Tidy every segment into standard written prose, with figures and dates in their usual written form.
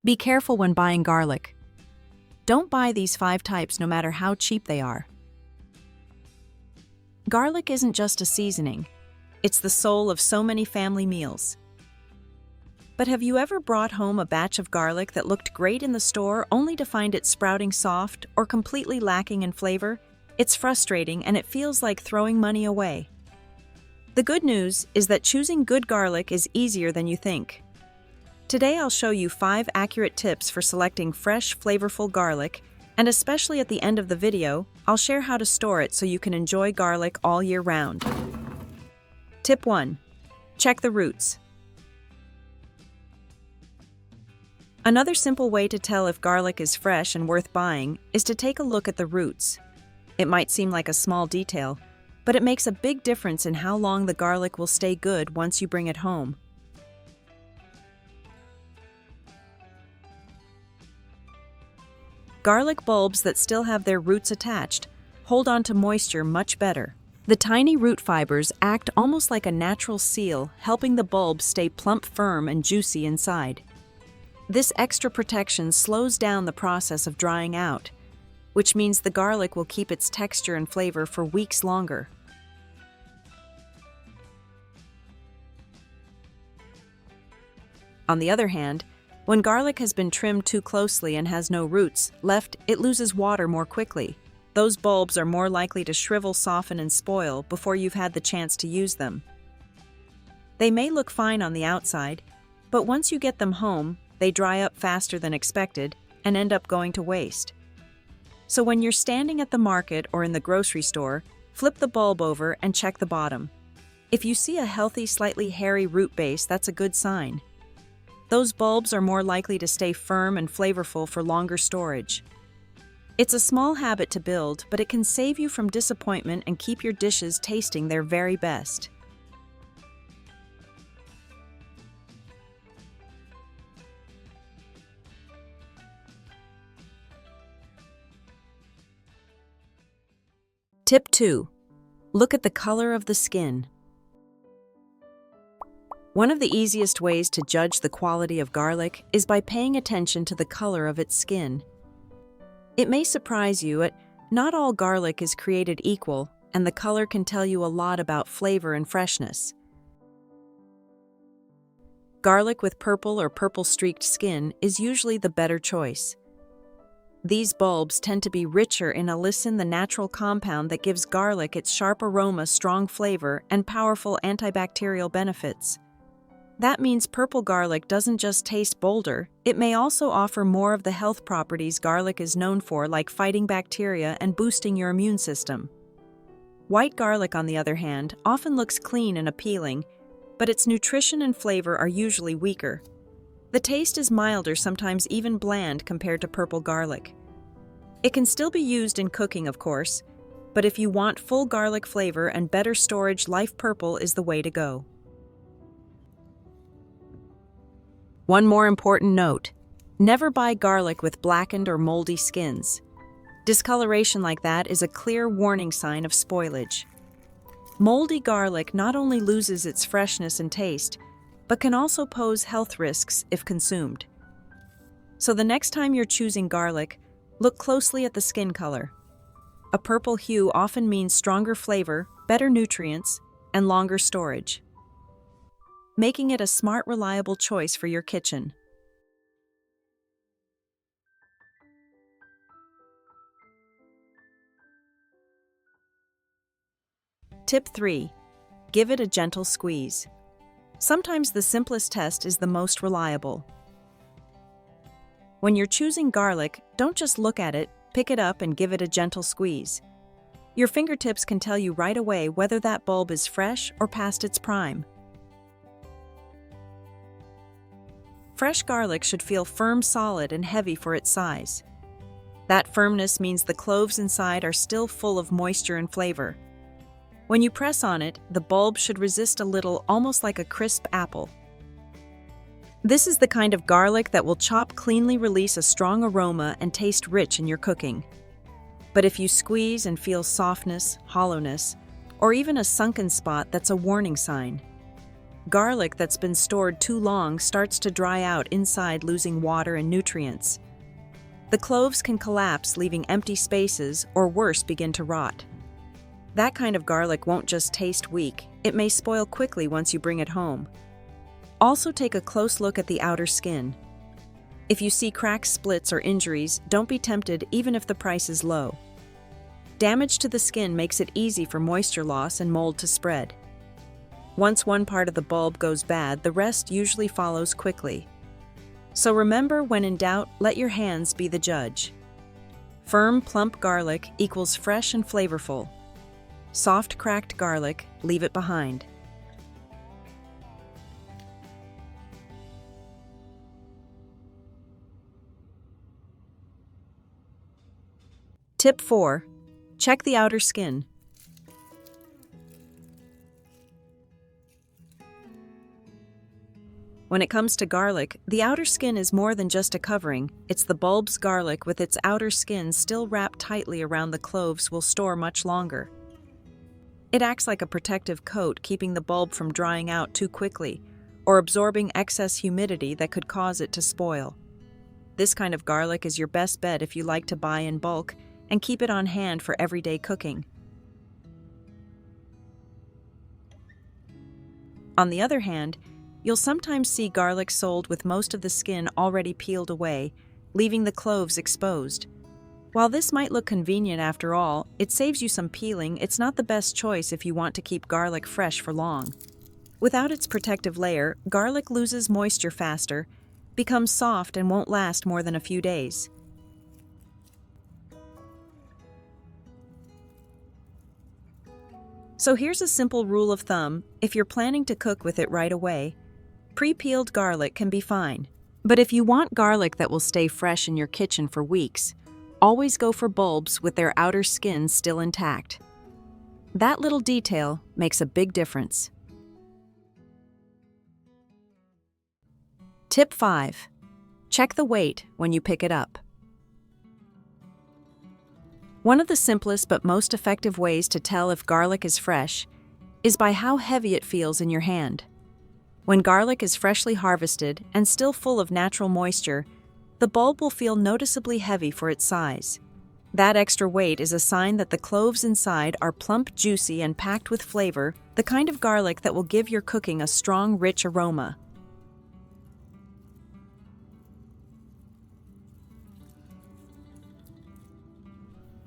Be careful when buying garlic. Don't buy these 5 types no matter how cheap they are. Garlic isn't just a seasoning. It's the soul of so many family meals. But have you ever brought home a batch of garlic that looked great in the store only to find it sprouting soft or completely lacking in flavor? It's frustrating and it feels like throwing money away. The good news is that choosing good garlic is easier than you think. Today I'll show you 5 accurate tips for selecting fresh, flavorful garlic, and especially at the end of the video, I'll share how to store it so you can enjoy garlic all year round. Tip 1. Check the roots. Another simple way to tell if garlic is fresh and worth buying is to take a look at the roots. It might seem like a small detail, but it makes a big difference in how long the garlic will stay good once you bring it home. Garlic bulbs that still have their roots attached hold on to moisture much better. The tiny root fibers act almost like a natural seal, helping the bulb stay plump, firm, and juicy inside. This extra protection slows down the process of drying out, which means the garlic will keep its texture and flavor for weeks longer. On the other hand, when garlic has been trimmed too closely and has no roots left, it loses water more quickly. Those bulbs are more likely to shrivel, soften, and spoil before you've had the chance to use them. They may look fine on the outside, but once you get them home, they dry up faster than expected and end up going to waste. So when you're standing at the market or in the grocery store, flip the bulb over and check the bottom. If you see a healthy, slightly hairy root base, that's a good sign. Those bulbs are more likely to stay firm and flavorful for longer storage. It's a small habit to build, but it can save you from disappointment and keep your dishes tasting their very best. Tip 2. Look at the color of the skin. One of the easiest ways to judge the quality of garlic is by paying attention to the color of its skin. It may surprise you that not all garlic is created equal, and the color can tell you a lot about flavor and freshness. Garlic with purple or purple-streaked skin is usually the better choice. These bulbs tend to be richer in allicin, the natural compound that gives garlic its sharp aroma, strong flavor, and powerful antibacterial benefits. That means purple garlic doesn't just taste bolder, it may also offer more of the health properties garlic is known for, like fighting bacteria and boosting your immune system. White garlic, on the other hand, often looks clean and appealing, but its nutrition and flavor are usually weaker. The taste is milder, sometimes even bland, compared to purple garlic. It can still be used in cooking, of course, but if you want full garlic flavor and better storage, light purple is the way to go. One more important note: never buy garlic with blackened or moldy skins. Discoloration like that is a clear warning sign of spoilage. Moldy garlic not only loses its freshness and taste, but can also pose health risks if consumed. So the next time you're choosing garlic, look closely at the skin color. A purple hue often means stronger flavor, better nutrients, and longer storage, making it a smart, reliable choice for your kitchen. Tip 3. Give it a gentle squeeze. Sometimes the simplest test is the most reliable. When you're choosing garlic, don't just look at it, pick it up and give it a gentle squeeze. Your fingertips can tell you right away whether that bulb is fresh or past its prime. Fresh garlic should feel firm, solid, and heavy for its size. That firmness means the cloves inside are still full of moisture and flavor. When you press on it, the bulb should resist a little, almost like a crisp apple. This is the kind of garlic that will chop cleanly, release a strong aroma, and taste rich in your cooking. But if you squeeze and feel softness, hollowness, or even a sunken spot, that's a warning sign. Garlic that's been stored too long starts to dry out inside, losing water and nutrients. The cloves can collapse, leaving empty spaces, or worse, begin to rot. That kind of garlic won't just taste weak, it may spoil quickly once you bring it home. Also, take a close look at the outer skin. If you see cracks, splits, or injuries, don't be tempted even if the price is low. Damage to the skin makes it easy for moisture loss and mold to spread. Once one part of the bulb goes bad, the rest usually follows quickly. So remember, when in doubt, let your hands be the judge. Firm, plump garlic equals fresh and flavorful. Soft, cracked garlic, leave it behind. Tip 4. Check the outer skin. When it comes to garlic, the outer skin is more than just a covering. It's the bulb's garlic with its outer skin still wrapped tightly around the cloves will store much longer. It acts like a protective coat, keeping the bulb from drying out too quickly or absorbing excess humidity that could cause it to spoil. This kind of garlic is your best bet if you like to buy in bulk and keep it on hand for everyday cooking. On the other hand, you'll sometimes see garlic sold with most of the skin already peeled away, leaving the cloves exposed. While this might look convenient after all, it saves you some peeling. It's not the best choice if you want to keep garlic fresh for long. Without its protective layer, garlic loses moisture faster, becomes soft, and won't last more than a few days. So here's a simple rule of thumb: if you're planning to cook with it right away, pre-peeled garlic can be fine. But if you want garlic that will stay fresh in your kitchen for weeks, always go for bulbs with their outer skin still intact. That little detail makes a big difference. Tip 5. Check the weight when you pick it up. One of the simplest but most effective ways to tell if garlic is fresh is by how heavy it feels in your hand. When garlic is freshly harvested and still full of natural moisture, the bulb will feel noticeably heavy for its size. That extra weight is a sign that the cloves inside are plump, juicy, and packed with flavor, the kind of garlic that will give your cooking a strong, rich aroma.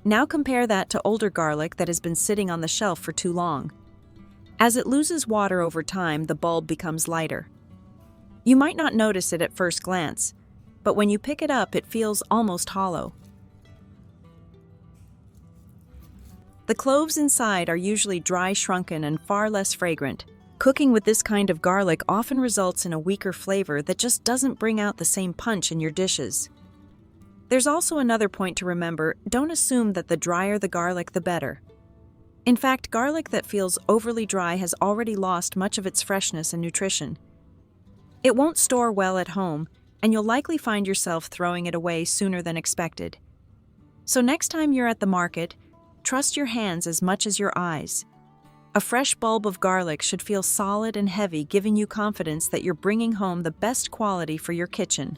Now compare that to older garlic that has been sitting on the shelf for too long. As it loses water over time, the bulb becomes lighter. You might not notice it at first glance, but when you pick it up, it feels almost hollow. The cloves inside are usually dry, shrunken, and far less fragrant. Cooking with this kind of garlic often results in a weaker flavor that just doesn't bring out the same punch in your dishes. There's also another point to remember: don't assume that the drier the garlic, the better. In fact, garlic that feels overly dry has already lost much of its freshness and nutrition. It won't store well at home, and you'll likely find yourself throwing it away sooner than expected. So next time you're at the market, trust your hands as much as your eyes. A fresh bulb of garlic should feel solid and heavy, giving you confidence that you're bringing home the best quality for your kitchen.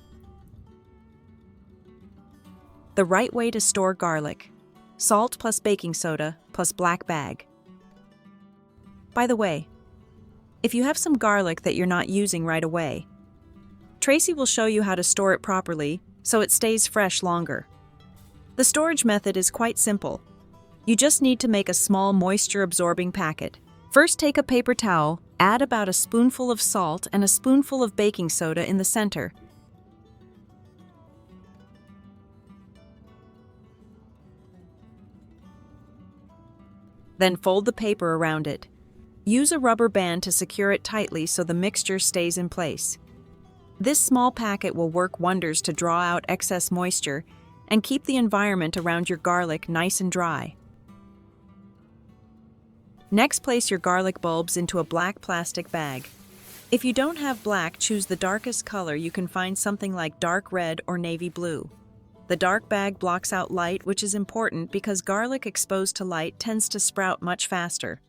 The right way to store garlic: salt plus baking soda plus black bag. By the way, if you have some garlic that you're not using right away, Tracy will show you how to store it properly so it stays fresh longer. The storage method is quite simple. You just need to make a small moisture-absorbing packet. First, take a paper towel, add about a spoonful of salt and a spoonful of baking soda in the center. Then fold the paper around it. Use a rubber band to secure it tightly so the mixture stays in place. This small packet will work wonders to draw out excess moisture and keep the environment around your garlic nice and dry. Next, place your garlic bulbs into a black plastic bag. If you don't have black, choose the darkest color. You can find something like dark red or navy blue. The dark bag blocks out light, which is important because garlic exposed to light tends to sprout much faster.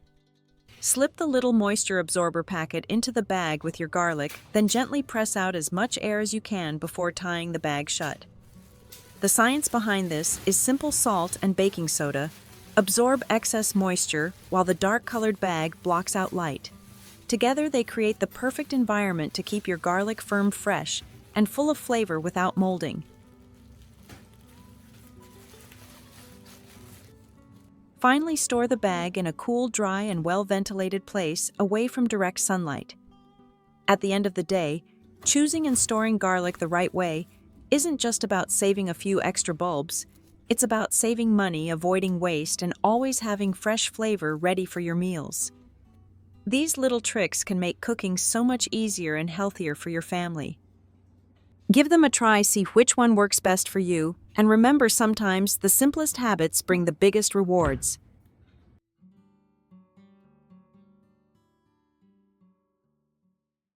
Slip the little moisture absorber packet into the bag with your garlic, then gently press out as much air as you can before tying the bag shut. The science behind this is simple salt and baking soda absorb excess moisture while the dark-colored bag blocks out light. Together, they create the perfect environment to keep your garlic firm fresh and full of flavor without molding. Finally, store the bag in a cool, dry, and well-ventilated place away from direct sunlight. At the end of the day, choosing and storing garlic the right way isn't just about saving a few extra bulbs. It's about saving money, avoiding waste, and always having fresh flavor ready for your meals. These little tricks can make cooking so much easier and healthier for your family. Give them a try, see which one works best for you, and remember, sometimes the simplest habits bring the biggest rewards.